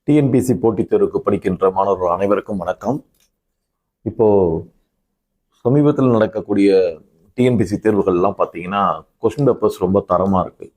TNPSC போட்டித் தேர்வுக்கு படிக்கின்ற மாணவர்கள் அனைவருக்கும் வணக்கம். இப்போ சமீபத்தில் நடக்கக்கூடிய டிஎன்பிசி தேர்வுகள்லாம் பார்த்தீங்கன்னா கொஸ்டின் பேப்பர்ஸ் ரொம்ப தரமாக இருக்குது.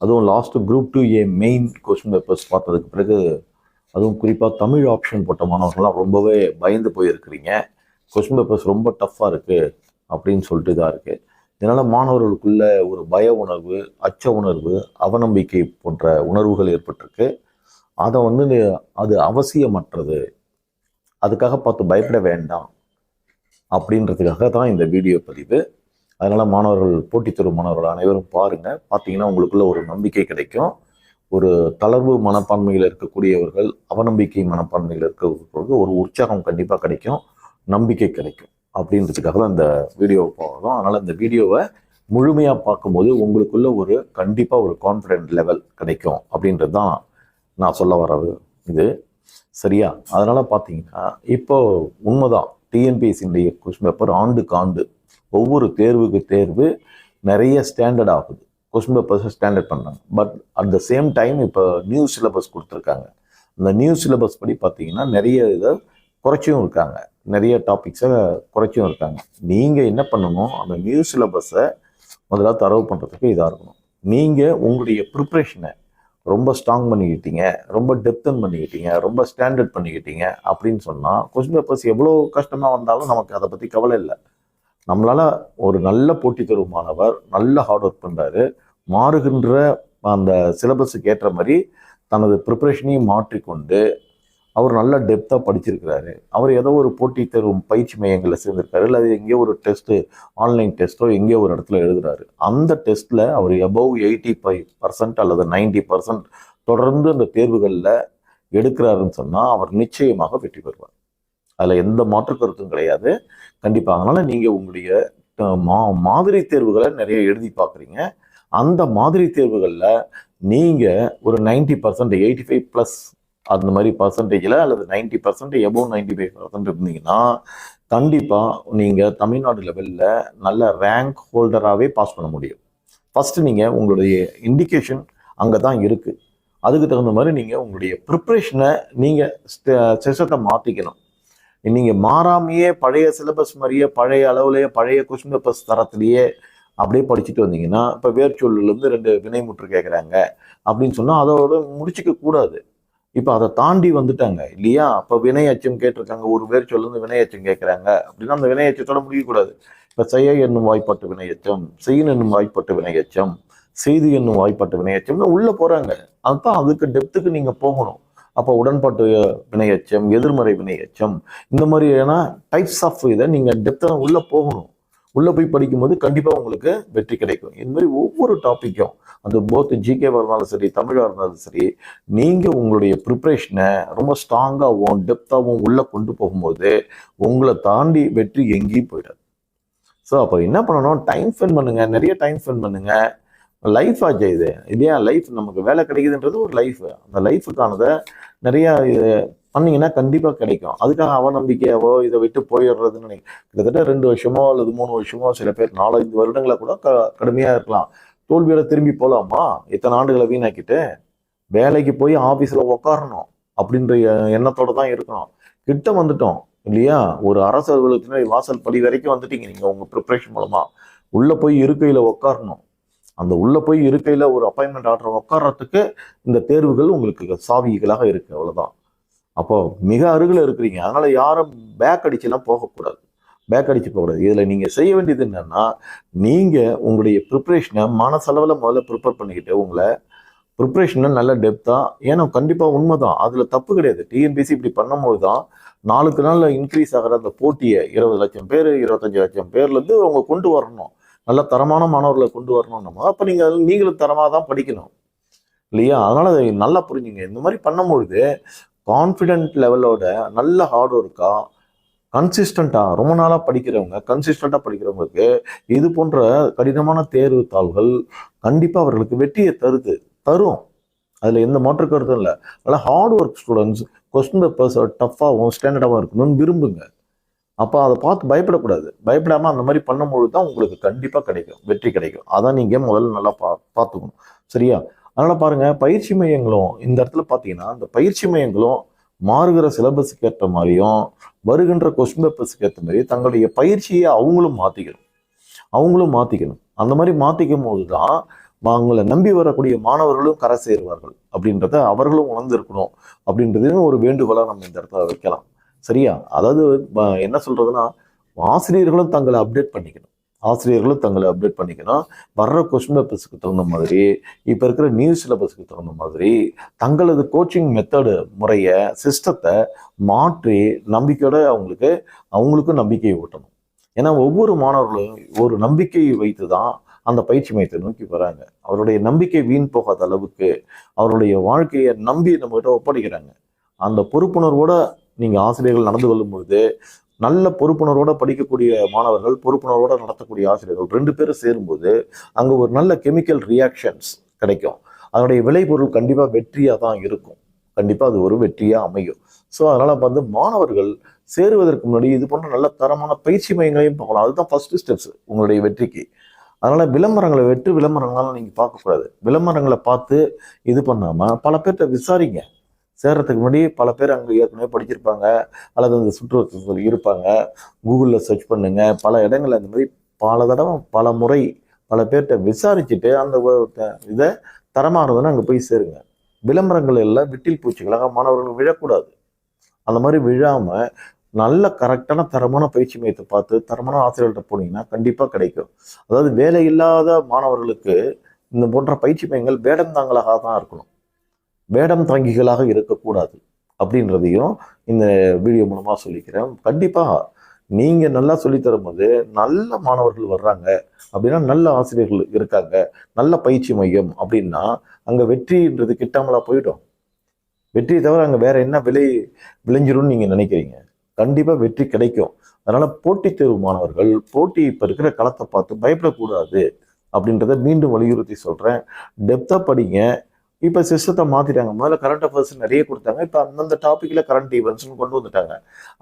அதுவும் last group 2A main question papers பார்த்ததுக்கு பிறகு அதுவும் குறிப்பாக தமிழ் ஆப்ஷன் போட்ட மாணவர்கள்லாம் ரொம்பவே பயந்து போயிருக்கிறீங்க. கொஸ்டின் பேப்பர்ஸ் ரொம்ப டஃப்பாக இருக்குது அப்படின்னு சொல்லிட்டு இதாக இருக்குது. இதனால் மாணவர்களுக்குள்ள ஒரு பய உணர்வு, அச்ச உணர்வு, அவநம்பிக்கை போன்ற உணர்வுகள் ஏற்பட்டிருக்கு. அதை அது அவசியமற்றது, அதுக்காக பார்த்து பயப்பட வேண்டாம் அப்படின்றதுக்காக தான் இந்த வீடியோ பதிவு. அதனால் மாணவர்கள், போட்டித் தேர்வு மாணவர்கள் அனைவரும் பாருங்கள். பார்த்தீங்கன்னா உங்களுக்குள்ள ஒரு நம்பிக்கை கிடைக்கும். ஒரு தளர்வு மனப்பான்மையில் இருக்கக்கூடியவர்கள், அவநம்பிக்கை மனப்பான்மையில் இருக்கக்கூடியவர்களுக்கு ஒரு உற்சாகம் கண்டிப்பாக கிடைக்கும், நம்பிக்கை கிடைக்கும் அப்படின்றதுக்காக தான் இந்த வீடியோவை போகிறோம். அதனால் இந்த வீடியோவை முழுமையாக பார்க்கும்போது உங்களுக்குள்ள ஒரு கண்டிப்பாக ஒரு கான்ஃபிடென்ட் லெவல் கிடைக்கும் அப்படின்றது தான் நான் சொல்ல வரது இது. சரியா? அதனால் பார்த்தீங்கன்னா இப்போ உண்மைதான், டிஎன்பிஎஸ்சியுடைய கொஸ்டின் பேப்பர் ஆண்டுக்கு ஆண்டு ஒவ்வொரு தேர்வுக்கு தேர்வு நிறைய ஸ்டாண்டர்ட் ஆகுது. கொஸ்டின் பேப்பர்ஸை ஸ்டாண்டர்ட் பண்ணுறாங்க. But at the same time இப்போ நியூ சிலபஸ் கொடுத்துருக்காங்க. அந்த நியூ சிலபஸ் படி பார்த்தீங்கன்னா நிறைய இதை குறைச்சும் இருக்காங்க, நிறைய டாபிக்ஸை குறைச்சும் இருக்காங்க. நீங்கள் என்ன பண்ணணும், அந்த நியூ சிலபஸை முதல்ல தரவு பண்ணுறதுக்கு இதாக இருக்கணும். நீங்கள் உங்களுடைய ப்ரிப்ரேஷனை ரொம்ப ஸ்ட்ராங் பண்ணிக்கிட்டீங்க, ரொம்ப டெப்தன் பண்ணிக்கிட்டீங்க, ரொம்ப ஸ்டாண்டர்ட் பண்ணிக்கிட்டீங்க அப்படின்னு சொன்னால் கொஸ்டின் பேப்பர்ஸ் எவ்வளோ கஷ்டமாக வந்தாலும் நமக்கு அதை பற்றி கவலை இல்லை. நம்மளால் ஒரு நல்ல போட்டித் தேர்வு மாணவர் நல்ல ஹார்ட் ஒர்க் பண்ணுறாரு, மாறுகின்ற அந்த சிலபஸுக்கு ஏற்ற மாதிரி தனது ப்ரிப்ரேஷனையும் மாற்றிக்கொண்டு அவர் நல்ல டெப்த்தாக படிச்சிருக்கிறாரு. அவர் ஏதோ ஒரு போட்டித் தேர்வு பயிற்சி மையங்களில் சேர்ந்திருக்காரு, இல்லை எங்கேயோ ஒரு டெஸ்ட்டு, ஆன்லைன் டெஸ்ட்டோ எங்கேயோ ஒரு இடத்துல எழுதுறாரு. அந்த டெஸ்ட்டில் அவர் எபவ் 85% அல்லது 90% தொடர்ந்து அந்த தேர்வுகளில் எடுக்கிறாருன்னு சொன்னால் அவர் நிச்சயமாக வெற்றி பெறுவார். அதில் எந்த மாற்று கருத்தும் கிடையாது கண்டிப்பாக. அதனால் நீங்கள் உங்களுடைய மாதிரி தேர்வுகளை நிறைய எழுதி பார்க்குறீங்க. அந்த மாதிரி தேர்வுகளில் நீங்கள் ஒரு 90%, 85+ அந்த மாதிரி பர்சன்டேஜில் அல்லது 90% எபோவ் 95% இருந்தீங்கன்னா கண்டிப்பாக நீங்கள் தமிழ்நாடு லெவலில் நல்ல ரேங்க் ஹோல்டராகவே பாஸ் பண்ண முடியும். ஃபஸ்ட்டு நீங்கள் உங்களுடைய இண்டிகேஷன் அங்கே தான் இருக்குது. அதுக்கு தகுந்த மாதிரி நீங்கள் உங்களுடைய ப்ரிப்ரேஷனை நீங்கள் சிஸ்டத்தை மாற்றிக்கணும். நீங்கள் மாறாமையே பழைய சிலபஸ் மாதிரியே பழைய அளவுலேயே பழைய கொஸ்டின் பேப்பர்ஸ் தரத்துலேயே அப்படியே படிச்சுட்டு வந்தீங்கன்னா, இப்போ வேர்ச்சொல்லேருந்து 2 வினைமுற்று கேட்குறாங்க அப்படின்னு சொன்னால் அதோட முடிச்சுக்க கூடாது. இப்போ அதை தாண்டி வந்துட்டாங்க இல்லையா? அப்போ வினை அச்சம் கேட்டிருக்காங்க, ஒரு வேர்ச்சொல்லேருந்து வினை அச்சம் கேட்குறாங்க அப்படின்னா அந்த வினை அச்சத்தோட முடியக்கூடாது. இப்போ செய்ய என்னும் வாய்ப்பாட்டு வினையச்சம், செய்யின் என்னும் வாய்ப்பாட்டு வினையச்சம், செய்தி என்னும் வாய்ப்பாட்டு வினையச்சம்னு உள்ளே போகிறாங்க. அதுதான், அதுக்கு டெப்த்துக்கு நீங்கள் போகணும். அப்போ உடன்பாட்டு வினையச்சம், எதிர்மறை வினையச்சம், இந்த மாதிரியான டைப்ஸ் ஆஃப் இதை நீங்கள் டெப்த்தாக உள்ளே போகணும். உள்ளே போய் படிக்கும்போது கண்டிப்பாக உங்களுக்கு வெற்றி கிடைக்கும். இந்த மாதிரி ஒவ்வொரு டாப்பிக்கும், அது போத் ஜிகேவாக இருந்தாலும் சரி, தமிழாக இருந்தாலும் சரி, நீங்கள் உங்களுடைய ப்ரிப்ரேஷனை ரொம்ப ஸ்ட்ராங்காகவும் டெப்த்தாகவும் உள்ளே கொண்டு போகும்போது உங்களை தாண்டி வெற்றி எங்கேயும் போயிடாது. ஸோ அப்போ என்ன பண்ணணும், டைம் ஸ்பெண்ட் பண்ணுங்கள், நிறைய டைம் ஸ்பெண்ட் பண்ணுங்கள். லைஃப் ஆச்சு இது இல்லையா? லைஃப், நமக்கு வேலை கிடைக்குதுன்றது ஒரு லைஃப். அந்த லைஃபுக்கானதை நிறையா பண்ணிங்கன்னா கண்டிப்பாக கிடைக்கும். அதுக்காக அவநம்பிக்கையாவோ இதை விட்டு போயிடுறதுன்னு கிட்டத்தட்ட 2 வருஷமோ அல்லது 3 வருஷமோ, சில பேர் 4-5 வருடங்களை கூட கடுமையாக இருக்கலாம். தோல்வியோட திரும்பி போகலாமா? இத்தனை ஆண்டுகளை வீணாக்கிட்டு வேலைக்கு போய் ஆஃபீஸில் உட்காரணும் அப்படின்ற எண்ணத்தோடு தான் இருக்கணும். கிட்ட வந்துட்டோம் இல்லையா? ஒரு அரசு அலுவலகத்தினர் வாசல் படி வரைக்கும் வந்துட்டீங்க. நீங்கள் உங்கள் ப்ரிப்ரேஷன் மூலமாக உள்ளே போய் இருக்கையில் உட்காரணும். அந்த உள்ளே போய் இருக்கையில் ஒரு அப்பாயின்மெண்ட் ஆர்டர் உட்கார்றதுக்கு இந்த தேர்வுகள் உங்களுக்கு சாவிகளாக இருக்குது. அவ்வளோதான். அப்போ மிக அருகில் இருக்கிறீங்க. அதனால் யாரும் பேக் அடிச்சுலாம் போகக்கூடாது, பேக் அடிச்சு போகக்கூடாது. இதில் நீங்கள் செய்ய வேண்டியது என்னென்னா, நீங்கள் உங்களுடைய ப்ரிப்ரேஷனை மனசளவில் முதல்ல ப்ரிப்பேர் பண்ணிக்கிட்டு உங்களை ப்ரிப்ரேஷனை நல்ல டெப்த்தாக, ஏன்னா கண்டிப்பாக உண்மை தான், அதில் தப்பு கிடையாது. டிஎன்பிஎஸ்சி இப்படி பண்ணும்போது தான் நாளுக்கு நாள் இன்க்ரீஸ் ஆகிற அந்த போட்டியை 20 லட்சம் பேர், 25 லட்சம் பேர்லேருந்து அவங்க கொண்டு வரணும். நல்ல தரமான மாணவர்களை கொண்டு வரணும். நம்ம அப்போ நீங்களும் தரமாக தான் படிக்கணும் இல்லையா? அதனால் அதை நல்லா புரிஞ்சுங்க. இந்த மாதிரி பண்ணும்பொழுது கான்ஃபிடென்ட் லெவலோட நல்ல ஹார்ட் ஒர்க்காக கன்சிஸ்டண்ட்டாக ரொம்ப நாளாக கன்சிஸ்டண்ட்டாக படிக்கிறவங்களுக்கு இது போன்ற கடினமான தேர்வு தாள்கள் கண்டிப்பாக அவர்களுக்கு வெற்றியை தரும். அதில் எந்த மாற்று கருத்தும் இல்லை. அதனால் hard work students question papers டஃப்பாகவும் ஸ்டாண்டர்டாகவும் இருக்கணும்னு விரும்புங்க. அப்போ அதை பார்த்து பயப்படக்கூடாது. பயப்படாமல் அந்த மாதிரி பண்ணும்பொழுது தான் உங்களுக்கு கண்டிப்பாக கிடைக்கும், வெற்றி கிடைக்கும். அதான் நீங்கள் முதல்ல நல்லா பார்த்துக்கணும். சரியா? அதனால பாருங்க, பயிற்சி மையங்களும் இந்த இடத்துல பார்த்தீங்கன்னா, அந்த பயிற்சி மையங்களும் மாறுகிற சிலபஸுக்கு ஏற்ற மாதிரியும் வருகின்ற கொஸ்டின் பேப்பர்ஸுக்கு ஏற்ற மாதிரி தங்களுடைய பயிற்சியை அவங்களும் மாற்றிக்கணும். அந்த மாதிரி மாற்றிக்கும் போது தான் அவங்களை நம்பி வரக்கூடிய மாணவர்களும் கரை சேருவார்கள் அப்படின்றத அவர்களும் உணர்ந்திருக்கணும் அப்படின்றதையும் ஒரு வேண்டுகோளாக நம்ம இந்த இடத்துல வைக்கலாம். சரியா? அதாவது என்ன சொல்றதுன்னா, ஆசிரியர்களும் தங்களை அப்டேட் பண்ணிக்கணும். வர்ற கொஸ்டின் பேப்பர்ஸுக்கு தகுந்த மாதிரி, இப்போ இருக்கிற நியூ சிலபஸுக்கு தகுந்த மாதிரி தங்களது கோச்சிங் மெத்தடு முறையை, சிஸ்டத்தை மாற்றி நம்பிக்கையோட அவங்களுக்கும் நம்பிக்கையை ஊட்டணும். ஏன்னா ஒவ்வொரு மாணவர்களும் ஒரு நம்பிக்கையை வைத்து தான் அந்த பயிற்சி மையத்தை நோக்கி வராங்க. அவருடைய நம்பிக்கை வீண் போகாத அளவுக்கு அவருடைய வாழ்க்கையை நம்பி நம்மகிட்ட ஒப்படைக்கிறாங்க. அந்த பொறுப்புணர்வோட நீங்க ஆசிரியர்கள் நடந்து கொள்ளும் பொழுது, நல்ல பொறுப்புணர்வோட படிக்கக்கூடிய மாணவர்கள், பொறுப்புணர்வோட நடத்தக்கூடிய ஆசிரியர்கள் 2 பேரும் சேரும்போது அங்க ஒரு நல்ல கெமிக்கல் ரியாக்ஷன்ஸ் கிடைக்கும். அதனுடைய விளைபொருள் கண்டிப்பா வெற்றியா தான் இருக்கும். கண்டிப்பா அது ஒரு வெற்றியா அமையும். ஸோ அதனால மாணவர்கள் சேருவதற்கு முன்னாடி இது போன்ற நல்ல தரமான பயிற்சி மையங்களையும் பார்க்கலாம். அதுதான் ஃபர்ஸ்ட் ஸ்டெப்ஸ் உங்களுடைய வெற்றிக்கு. அதனால விளம்பரங்களால நீங்க பார்க்கக்கூடாது. விளம்பரங்களை பார்த்து இது பண்ணாம பல பேர்கிட்ட விசாரிங்க. சேர்றதுக்கு முன்னாடி பல பேர் அங்கே ஏற்கனவே படிச்சிருப்பாங்க, அல்லது அந்த சுற்றுவட்டத்தில் இருப்பாங்க. கூகுளில் சர்ச் பண்ணுங்க. பல இடங்கள்ல இந்த மாதிரி பல தடவை பல முறை பல பேர்கிட்ட விசாரிச்சுட்டு அந்த இதை தரமானதுன்னு அங்கே போய் சேருங்க. விளம்பரங்கள் எல்லாம் விட்டில் பூச்சிகளாக மாணவர்கள் விழக்கூடாது. அந்த மாதிரி விழாம நல்ல கரெக்டான தரமான பயிற்சி மையத்தை பார்த்து தரமான ஆசிரியர்கள்ட்ட போனீங்கன்னா கண்டிப்பாக கிடைக்கும். அதாவது வேலை இல்லாத மாணவர்களுக்கு இந்த போன்ற பயிற்சி மையங்கள் வேடந்தாங்களாக தான் இருக்கணும், வேடம் தாங்கிகளாக இருக்கக்கூடாது அப்படின்றதையும் இந்த வீடியோ மூலமாக சொல்லிக்கிறேன். கண்டிப்பாக நீங்கள் நல்லா சொல்லித்தரும் போது நல்ல மாணவர்கள் வர்றாங்க அப்படின்னா, நல்ல ஆசிரியர்கள் இருக்காங்க, நல்ல பயிற்சி மையம் அப்படின்னா அங்கே வெற்றின்றது கிட்டாமலா போயிடும். வெற்றியை தவிர அங்கே வேற என்ன விளைஞ்சிரும்னு நீங்கள் நினைக்கிறீங்க? கண்டிப்பாக வெற்றி கிடைக்கும். அதனால போட்டித் தேர்வு மாணவர்கள் இப்போ இருக்கிற களத்தை பார்த்து பயப்படக்கூடாது அப்படின்றத மீண்டும் வலியுறுத்தி சொல்கிறேன். டெப்த்தாக படிங்க. இப்போ சிஸ்டத்தை மாற்றிட்டாங்க. முதல்ல கரண்ட் அஃபேர்ஸ் நிறைய கொடுத்தாங்க. இப்போ அந்தந்த டாப்பிக்கில் கரண்ட் ஈவெண்ட்ஸ்னு கொண்டு வந்துட்டாங்க.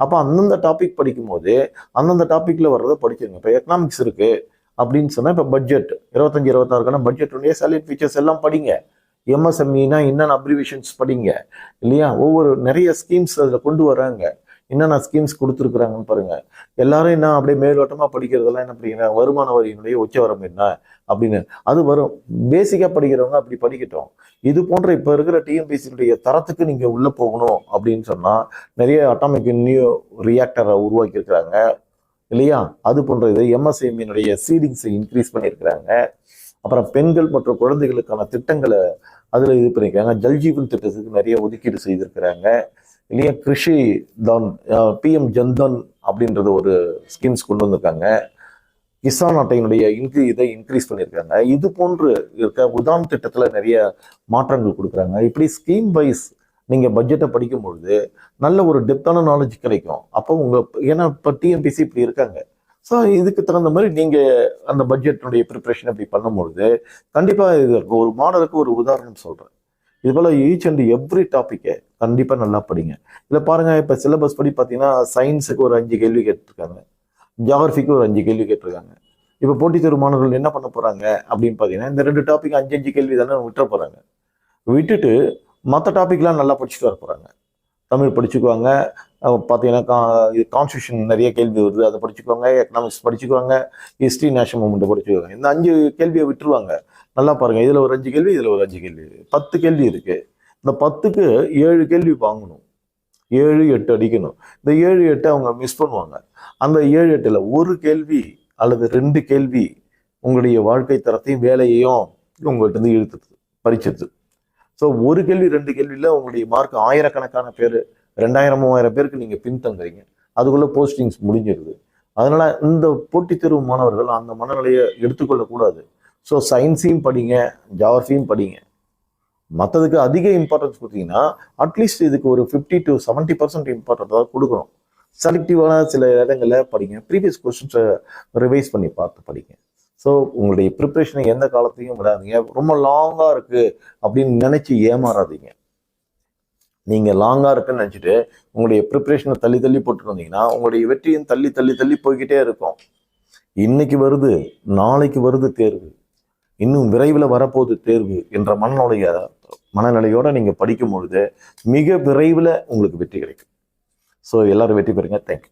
அப்போ அந்தந்த டாபிக் படிக்கும் போது அந்தந்த டாப்பிக்கில் வர்றதை படிச்சுங்க. இப்போ எக்கனாமிக்ஸ் இருக்குது அப்படின்னு சொன்னால், இப்போ பட்ஜெட் 25-26க்கான பட்ஜெட்டுடைய சேலரி ஃபீச்சர்ஸ் எல்லாம் படிங்க. எம்எஸ்எம்இனா என்னென்ன அப்ரிவேஷன்ஸ் படிங்க இல்லையா? ஒவ்வொரு நிறைய ஸ்கீம்ஸ் அதில் கொண்டு வராங்க. என்னென்ன ஸ்கீம்ஸ் கொடுத்துருக்குறாங்கன்னு பாருங்க. எல்லாரும் என்ன அப்படியே மேலோட்டமாக படிக்கிறதெல்லாம் என்ன படிக்கிறாங்க, வருமான வரியினுடைய உச்சவரம் என்ன அப்படின்னு அது வரும். பேசிக்காக படிக்கிறவங்க அப்படி படிக்கட்டும். இது போன்ற இப்போ இருக்கிற டிஎன்பிசியுடைய தரத்துக்கு நீங்கள் உள்ளே போகணும் அப்படின்னு சொன்னால் நிறைய அட்டாமிக் நியூ ரியாக்டரை உருவாக்கியிருக்கிறாங்க இல்லையா? அது போன்ற இது எம்எஸ்எம்இனுடைய சீடிங்ஸை இன்க்ரீஸ் பண்ணியிருக்கிறாங்க. அப்புறம் பெண்கள் மற்றும் குழந்தைகளுக்கான திட்டங்களை அதில் இது பண்ணியிருக்காங்க. ஜல்ஜீவன் திட்டத்துக்கு நிறைய ஒதுக்கீடு செய்திருக்கிறாங்க இல்லையா? கிருஷி தான் பிஎம் ஜன்தன் அப்படின்றது ஒரு ஸ்கீம்ஸ் கொண்டு வந்திருக்காங்க. கிசான் அட்டையினுடைய இதை இன்க்ரீஸ் பண்ணியிருக்காங்க. இது போன்று இருக்க உதான் திட்டத்தில் நிறைய மாற்றங்கள் கொடுக்குறாங்க. இப்படி ஸ்கீம் வைஸ் நீங்கள் பட்ஜெட்டை படிக்கும் பொழுது நல்ல ஒரு டெப்தான நாலேஜ் கிடைக்கும். அப்போ ஏன்னா இப்போ டிஎன்பிசி இப்படி இருக்காங்க. ஸோ இதுக்கு தகுந்த மாதிரி நீங்கள் அந்த பட்ஜெட்டினுடைய ப்ரிப்ரேஷன் அப்படி பண்ணும்பொழுது கண்டிப்பாக இது இருக்கும். ஒரு மாடலுக்கு ஒரு உதாரணம் சொல்கிறேன். இது போல் ஈச் அண்ட் எவ்ரி டாப்பிக்கை கண்டிப்பாக நல்லா படிங்க. இதில் பாருங்கள், இப்போ சிலபஸ் படி பார்த்தீங்கன்னா சயின்ஸுக்கு ஒரு 5 கேள்வி கேட்டிருக்காங்க, ஜியாகிரபிக்கு ஒரு 5 கேள்வி கேட்டிருக்காங்க. இப்போ போட்டித் தேர்வு மாணவர்கள் என்ன பண்ண போகிறாங்க அப்படின்னு பார்த்தீங்கன்னா, இந்த 2 டாபிக் 5 கேள்வி தானே விட்டுற போகிறாங்க. விட்டுட்டு மற்ற டாபிக்லாம் நல்லா படிச்சுட்டு வர போகிறாங்க. தமிழ் படிச்சுக்குவாங்க, பார்த்தீங்கன்னா கான்ஸ்டியூஷன் நிறைய கேள்வி வருது, அதை படிச்சுக்குவாங்க. எக்கனாமிக்ஸ் படிச்சுக்குவாங்க, ஹிஸ்ட்ரி, நேஷனல் மூமெண்ட்டை படிச்சுக்குவாங்க. இந்த 5 கேள்வியை விட்டுருவாங்க. நல்லா பாருங்கள், இதில் ஒரு 5 கேள்வி, இதில் ஒரு 5 கேள்வி, 10 கேள்வி இருக்குது. இந்த 10க்கு 7 கேள்வி வாங்கணும், 7, 8 அடிக்கணும். இந்த 7, 8 அவங்க மிஸ் பண்ணுவாங்க. அந்த 7, 8ல் ஒரு கேள்வி அல்லது 2 கேள்வி உங்களுடைய வாழ்க்கை தரத்தையும் வேலையையும் உங்கள்கிட்ட இருந்து இழுத்துது, பறிச்சிருது. ஸோ ஒரு கேள்வி 2 கேள்வியில் உங்களுடைய மார்க் ஆயிரக்கணக்கான பேர், 2000, 3000 பேருக்கு நீங்கள் பின்தங்குறீங்க. அதுக்குள்ளே போஸ்டிங்ஸ் முடிஞ்சிருது. அதனால இந்த போட்டித் தேர்வு மாணவர்கள் அந்த மனநிலையை எடுத்துக்கொள்ளக்கூடாது. ஸோ சயின்ஸையும் படிங்க, ஜியாகிரபியும் படிங்க. மற்றதுக்கு அதிக இம்பார்ட்டன்ஸ் கொடுத்தீங்கன்னா அட்லீஸ்ட் இதுக்கு ஒரு 50 to 70% இம்பார்ட்டன்ஸாக கொடுக்கணும். செலக்டிவான சில இடங்களில் படிங்க, ப்ரீவியஸ் கொஸ்டின்ஸை ரிவைஸ் பண்ணி பார்த்து படிங்க. ஸோ உங்களுடைய ப்ரிப்ரேஷனை எந்த காலத்தையும் விடாதீங்க. ரொம்ப லாங்காக இருக்குது அப்படின்னு நினச்சி ஏமாறாதீங்க. நீங்கள் லாங்காக இருக்குன்னு நினச்சிட்டு உங்களுடைய ப்ரிப்ரேஷனை தள்ளி தள்ளி போட்டுட்டு வந்தீங்கன்னா உங்களுடைய வெற்றியும் தள்ளி தள்ளி தள்ளி போய்கிட்டே இருக்கும். இன்னைக்கு வருது, நாளைக்கு வருது தேர்வு. இன்னும் விரைவில் வரப்போகுது தேர்வு என்ற மனநிலையோட நீங்கள் படிக்கும் பொழுது மிக விரைவில் உங்களுக்கு வெற்றி கிடைக்கும். ஸோ எல்லாரும் வெற்றி பெறுங்க. தேங்க்யூ.